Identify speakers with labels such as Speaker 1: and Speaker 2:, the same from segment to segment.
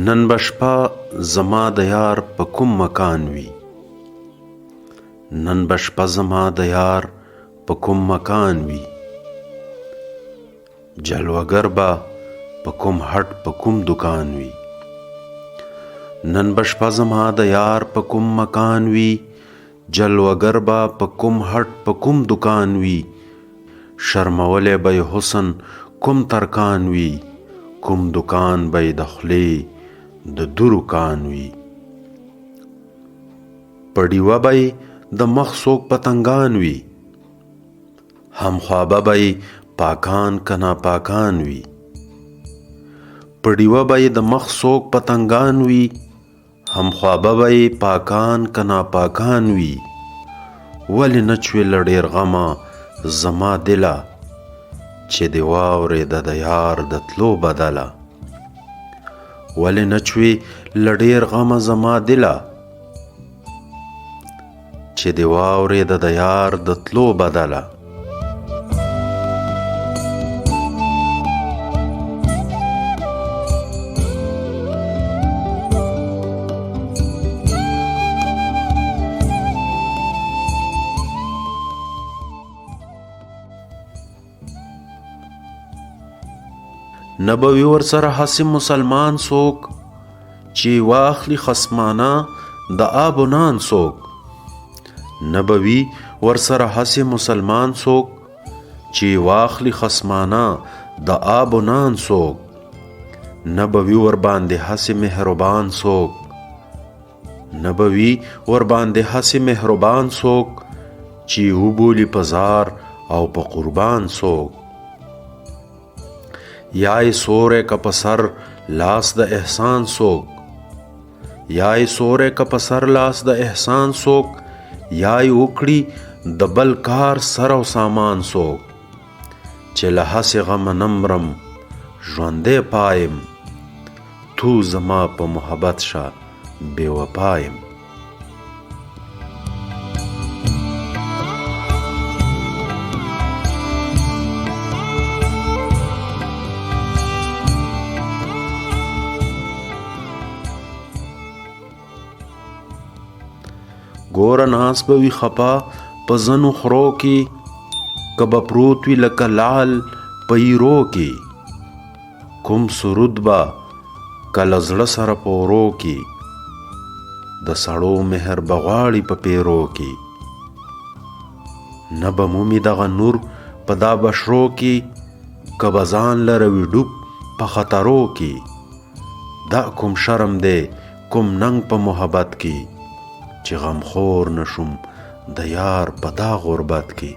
Speaker 1: نن به شپه زما د یار په کوم مکان وي، نن به شپه زما د یار په کوم مکان وي، جلوگر به په کوم هټ په کوم دکان وي. نن به شپه زما د یار په کوم مکان وي، جلوگر به په کوم هټ په کوم دکان وي. شرمولی به یې حسن کوم ترکان وي، کوم دکان به یې د خولې د دورو کان وي. په ډیوه به یې د مخ څوک پتنګان وي، همخوابه به یې پاکان که ناپاکان وي. په ډیوه به یې د مخ څوک پتنګان وي، همخوابه به یې پاکان که ناپاکان وي. ولې نه چوې له ډېر غمه زما دله، چې دې واورېده د یار د تلو بدله. ولې نه چوې له ډېر غمه زما دله، چې دې واورېده د یار د تلو بدله. نه به وي ورسره هسې مسلمان څوک، چې واخلي خصمانه د آب و نان څوک. نه به وي ورسره هسې مسلمان څوک، چې واخلي خصمانه د آب و نان څوک. نه به وي ورباندې هسې مهربان څوک، نه به وي ورباندې هسې مهربان څوک، چې وبولي په زار او په قربان څوک. یا یې سوری که په سر لاس د احسان څوک، یا یې سوری که په سر لاس د احسان څوک. یا یې وکړي د بل کار سر او سامان څوک، چې له هسې غمه نه مرم ژوندی پایم، تو زما په محبت شه بې وفایم. ګوره ناس به وي خپه په ځنو خرو کې، که به پروت وي لکه لعل په ایرو کې. کوم سرود به که له زړه سره په ورو کې، د سړو مهر به غواړي په پیرو کې. نه به مومي دغه نور په دا بشرو کې، که به ځان لروي ډوب په خطرو کې. دا کوم شرم دی کوم ننګ په محبت کې، چې غمخور نشم د یار په دا غربت کې.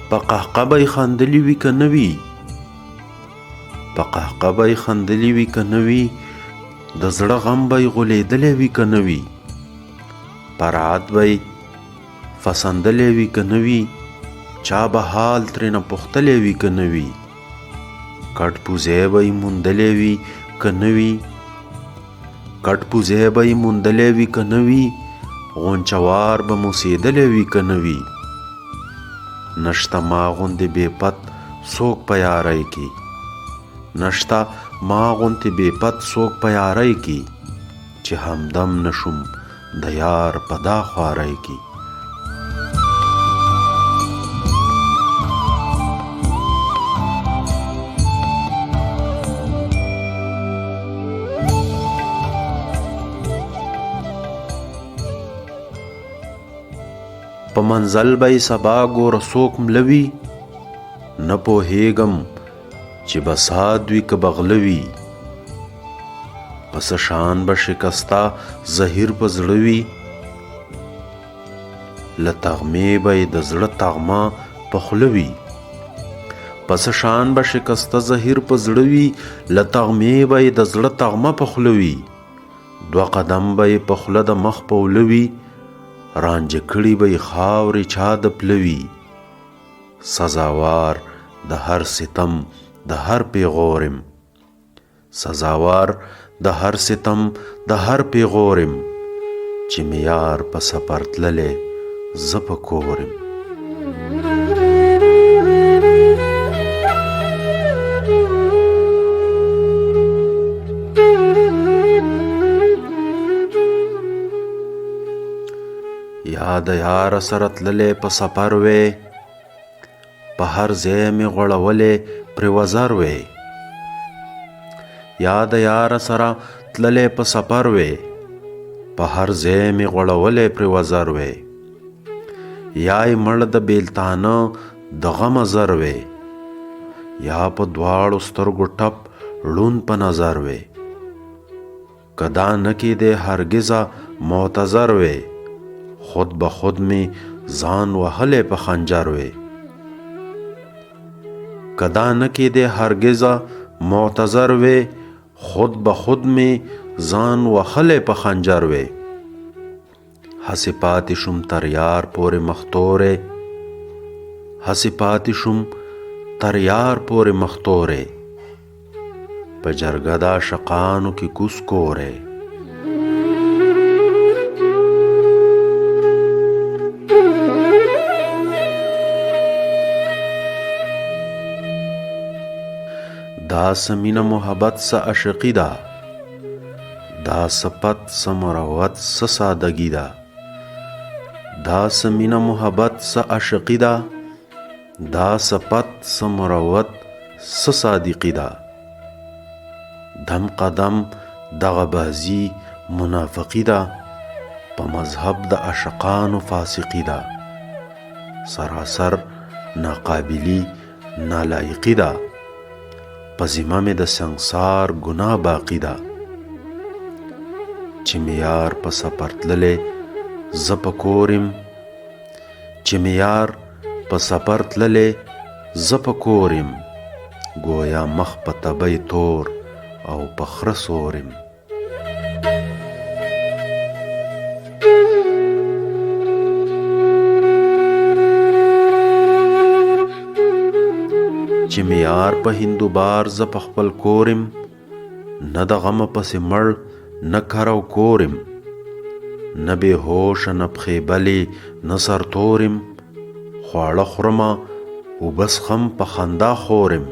Speaker 1: په قهقه به یې خندلي وي که نه وي، په قهقه به یې خندلي وي که نه وي، د زړه غم به یې غولېدلی وي که نه وي. په رعت به یې فسندلی وي که نه وي، چا به حال ترېنه پوښتلی وي که نه وي. کټ پوزی به یې موندلی وي که نه وي، کټ پوزی به یې موندلی وي که نه وي، غونچوار به موسېدلی وي که نه وي. نشته ما غوندې بې پت څوک په یارۍ کې، نشته ما غوندې بې پت څوک په یارۍ کې، چې همدم نشم د یار په دا خوارۍ کې. په منزل به یې سبا ګوره څوک مله وي، نه پوهیږم چې بساد وي که بغله وي. پس شان به شکستا زهیر په زړه وي، له تغمې به یې د زړه تغمه په خوله وي. پس شان به شکسته زهیر په زړه وي، له تغمې به یې د زړه تغمه په خوله وي. دوه قدم به یې په خوله د مخ په اوله وي، رانجه کړي به یې خاورې چا د پله وي. سزاوار د هر ستم د هر پیغورم، سزاوار د هر ستم د هر پیغورم، چې مې یار په سفر تللی زه په کورم. یا د یار سره تللی په سفر وې، په هر ځای مې غوړولې پرې وزر وې. یا د یار سره تللی په سفر وې، په هر ځای مې غوړولې پرې وزر وې. یا یې مړ د بیلتانه د غمه زر وې، یا په دواړو سترګو ټپ ړوند په نظر وې. که دا نه کېدی هرګزه معتذر وې، خود به خود می ځان وهلی په خنجر وې. که دا نه کېدی هرګزه معتذر وې، خود به خود می ځان وهلی په خنجر وې. هسې پاتې شوم تر یار پورې مختورې، هسې پاتې شوم تر یار پورې مختورې، په جرګه د عاشقانو کې کوس کورې. دا سمینه محبت سه عشقی ده، دا صفت سه مروت سه سادگی ده. دا سمینه محبت سه عشقی ده، دا صفت سه مروت سه صادقی ده. دم قدم دغه بازی منافقی ده، په مذهب د عاشقانو فاسقی ده. سراسر ناقابلی نالایقی ده، په ذمه مې د سنګسار ګناه باقی ده. چې مې یار په سفر تللی زه په کورم، چې مې یار په سفر تللی زه په کورم، گویا مخ په تبی تور او په خره سورم. چې مې یار په هندوبار زه په خپل کورم، نه د غمه پسې مړ نه کرو کورم. نه بې هوشه نه پښې بلې نه سرتورم، خواړه خورمه اوبه څښم په خندا خورم.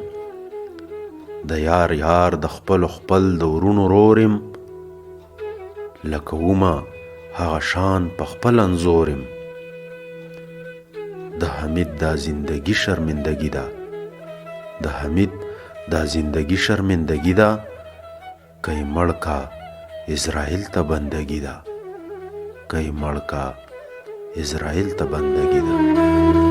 Speaker 1: د یار یار د خپلو خپل د ورونو رورم، لکه ومه هغه شان په خپل انځورم. د حمید دا زندگی شرمندگی ده، د حمید دا زندگی شرمندگی ده، کئی مړ کا اسرائیل ته بندگی ده، کئی مړ کا اسرائیل ته بندگی ده.